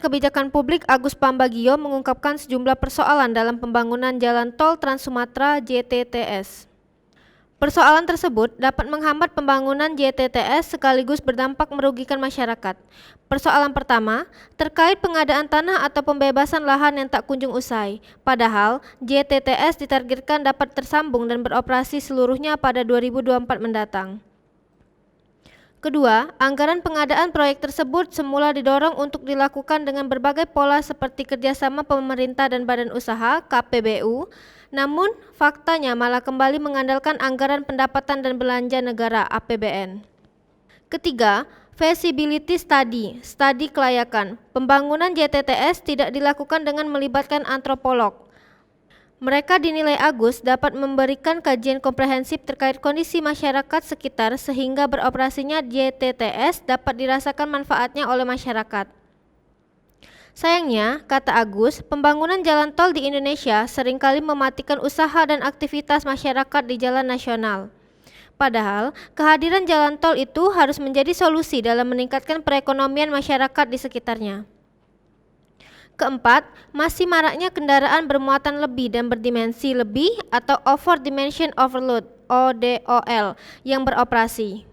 Kebijakan Publik Agus Pambagio mengungkapkan sejumlah persoalan dalam pembangunan Jalan Tol Trans Sumatera (JTTS). Persoalan tersebut dapat menghambat pembangunan JTTS sekaligus berdampak merugikan masyarakat. Persoalan pertama, terkait pengadaan tanah atau pembebasan lahan yang tak kunjung usai. Padahal, JTTS ditargetkan dapat tersambung dan beroperasi seluruhnya pada 2024 mendatang. Kedua, anggaran pengadaan proyek tersebut semula didorong untuk dilakukan dengan berbagai pola seperti kerjasama pemerintah dan badan usaha (KPBU), namun faktanya malah kembali mengandalkan anggaran pendapatan dan belanja negara (APBN). Ketiga, feasibility study, studi kelayakan. Pembangunan JTTS tidak dilakukan dengan melibatkan antropolog. Mereka dinilai Agus dapat memberikan kajian komprehensif terkait kondisi masyarakat sekitar sehingga beroperasinya JTTS dapat dirasakan manfaatnya oleh masyarakat. Sayangnya, kata Agus, pembangunan jalan tol di Indonesia seringkali mematikan usaha dan aktivitas masyarakat di jalan nasional. Padahal, kehadiran jalan tol itu harus menjadi solusi dalam meningkatkan perekonomian masyarakat di sekitarnya. Keempat, masih maraknya kendaraan bermuatan lebih dan berdimensi lebih atau over dimension overload (ODOL) yang beroperasi.